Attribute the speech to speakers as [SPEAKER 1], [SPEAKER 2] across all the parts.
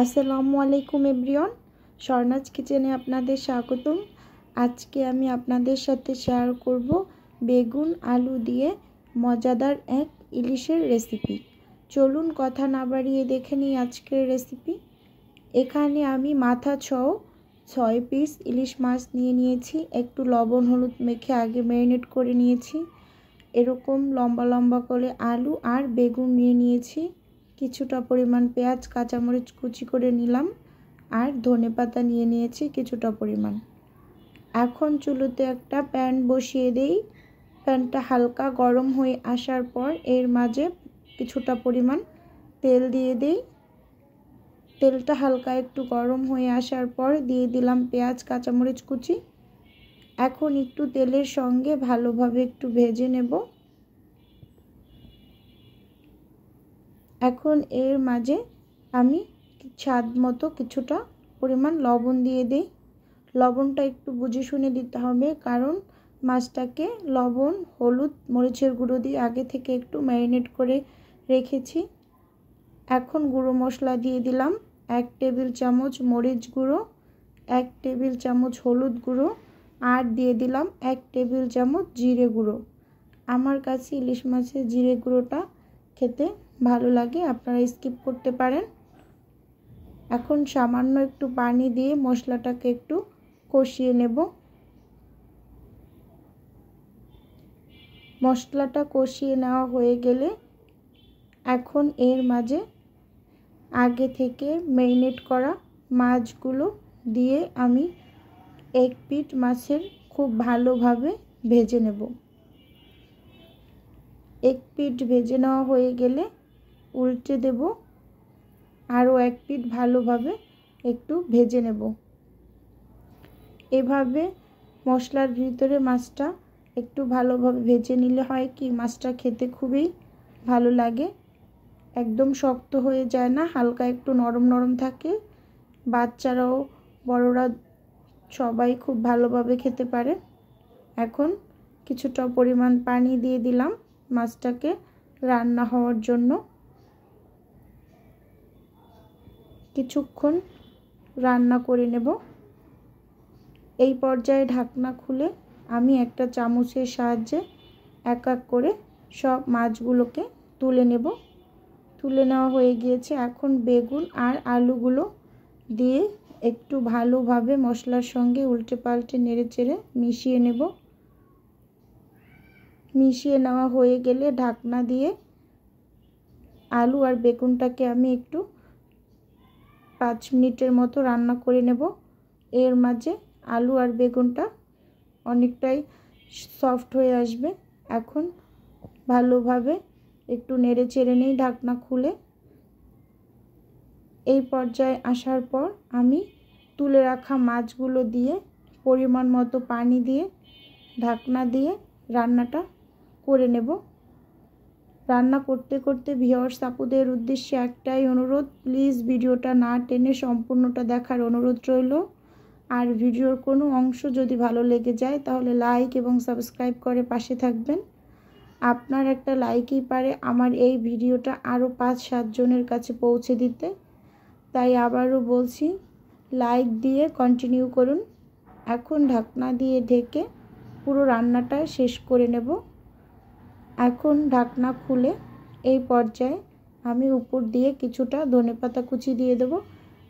[SPEAKER 1] আসসালামু আলাইকুম এভরিওয়ান, স্বর্ণাজ কিচেনে আপনাদের স্বাগতম। আজকে আমি আপনাদের সাথে শেয়ার করব বেগুন আলু দিয়ে মজাদার এক ইলিশের রেসিপি। চলুন কথা না বাড়িয়ে দেখে নিই আজকের রেসিপি। এখানে আমি মাথা সহ 6 পিস ইলিশ মাছ নিয়েছি। একটু লবণ হলুদ মেখে আগে ম্যারিনেট করে নিয়েছি। এরকম লম্বা লম্বা করে আলু আর বেগুন নিয়েছি। কিছুটা পরিমাণ পেঁয়াজ কাঁচামরিচ কুচি করে নিলাম আর ধনেপাতা নিয়েছি কিছুটা পরিমাণ। এখন চুলোতে একটা প্যান বসিয়ে দেই। প্যানটা হালকা গরম হয়ে আসার পর এর মাঝে কিছুটা পরিমাণ তেল দিয়ে দেই। তেলটা হালকা একটু গরম হয়ে আসার পর দিয়ে দিলাম পেঁয়াজ কাঁচামরিচ কুচি। এখন একটু তেলের সঙ্গে ভালোভাবে একটু ভেজে নেব। এখন এর মাঝে আমি স্বাদ মতো কিছুটা পরিমাণ লবণ দিয়ে দিই। লবণটা একটু বুঝে শুনে দিতে হবে, কারণ মাছটাকে লবণ হলুদ মরিচের গুঁড়ো দিয়ে আগে থেকে একটু ম্যারিনেট করে রেখেছি। এখন গুঁড়ো মশলা দিয়ে দিলাম 1 টেবিল চামচ মরিচ গুঁড়ো, 1 টেবিল চামচ হলুদ গুঁড়ো আর দিয়ে দিলাম 1 টেবিল চামচ জিরে গুঁড়ো। আমার কাছে ইলিশ মাছের জিরে গুঁড়োটা খেতে ভালো লাগে, আপনারা স্কিপ করতে পারেন। এখন সামান্য একটু পানি দিয়ে মশলাটাকে একটু কষিয়ে নেব। মশলাটা কষিয়ে নেওয়া হয়ে গেলে এখন এর মাঝে আগে থেকে ম্যারিনেট করা মাছগুলো দিয়ে আমি এক পিঠ মাছের খুব ভালোভাবে ভেজে নেব। এক পিঠ ভেজে নেওয়া হয়ে গেলে উল্টে দেব, আরও এক পিঠ ভালোভাবে একটু ভেজে নেব। এভাবে মশলার ভিতরে মাছটা একটু ভালোভাবে ভেজে নিলে হয় কি, মাছটা খেতে খুবই ভালো লাগে। একদম শক্ত হয়ে যায় না, হালকা একটু নরম নরম থাকে। বাচ্চারাও বড়রা সবাই খুব ভালোভাবে খেতে পারে। এখন কিছুটা পরিমাণ পানি দিয়ে দিলাম মাছটাকে রান্না হওয়ার জন্য। কিছুক্ষণ রান্না করে নেব। এই পর্যায়ে ঢাকনা খুলে আমি একটা চামচের সাহায্যে এক এক করে সব মাছগুলোকে তুলে নেব। তুলে নেওয়া হয়ে গিয়েছে। এখন বেগুন আর আলুগুলো দিয়ে একটু ভালোভাবে মশলার সঙ্গে উল্টে পাল্টে নেড়ে চেড়ে মিশিয়ে নেব। মিশিয়ে নেওয়া হয়ে গেলে ঢাকনা দিয়ে আলু আর বেগুনটাকে আমি একটু 5 মিনিটের মতো রান্না করে নেব। এর মাঝে আলু আর বেগুনটা অনেকটাই সফট হয়ে আসবে। এখন ভালোভাবে একটু নেড়ে চেড়ে নিই ঢাকনা খুলে। এই পর্যায়ে আসার পর আমি তুলে রাখা মাছগুলো দিয়ে পরিমাণ মতো পানি দিয়ে ঢাকনা দিয়ে রান্নাটা করে নেব। রান্না করতে করতে ভিউয়ার্স আপুদের উদ্দেশ্যে একটাই অনুরোধ, প্লিজ ভিডিওটা না টেনে সম্পূর্ণটা দেখার অনুরোধ রইল। আর ভিডিওর কোনো অংশ যদি ভালো লেগে যায় তাহলে লাইক এবং সাবস্ক্রাইব করে পাশে থাকবেন। আপনার একটা লাইকই পারে আমার এই ভিডিওটা আরও 5-7 জনের কাছে পৌঁছে দিতে। তাই আবারও বলছি, লাইক দিয়ে কন্টিনিউ করুন। এখন ঢাকনা দিয়ে ঢেকে পুরো রান্নাটা শেষ করে নেব। এখন ঢাকনা খুলে এই পর্যায়ে আমি উপর দিয়ে কিছুটা ধনেপাতা কুচি দিয়ে দেব।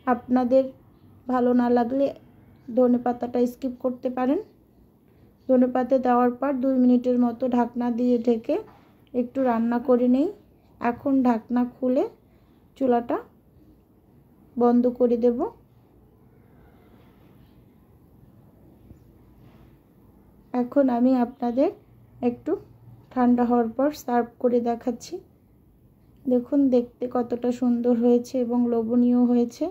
[SPEAKER 1] আপনাদের ভালো না লাগলে ধনেপাতাটা স্কিপ করতে পারেন। ধনেপাতা দেওয়ার পর 2 মিনিটের মতো ঢাকনা দিয়ে ঢেকে একটু রান্না করে নেই। এখন ঢাকনা খুলে চুলাটা বন্ধ করে দেব। এখন আমি আপনাদের একটু ঠান্ডা হওয়ার পর সার্ভ করে দেখাচ্ছি। দেখুন দেখতে কতটা সুন্দর হয়েছে এবং লোভনীয় হয়েছে,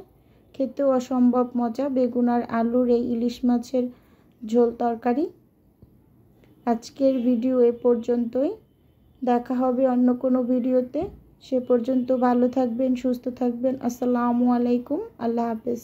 [SPEAKER 1] খেতেও অসম্ভব মজা বেগুন আর আলুর এই ইলিশ মাছের ঝোল তরকারি। আজকের ভিডিও এ পর্যন্তই। দেখা হবে অন্য কোনো ভিডিওতে। সে পর্যন্ত ভালো থাকবেন, সুস্থ থাকবেন। আসসালামু আলাইকুম, আল্লাহ হাফেজ।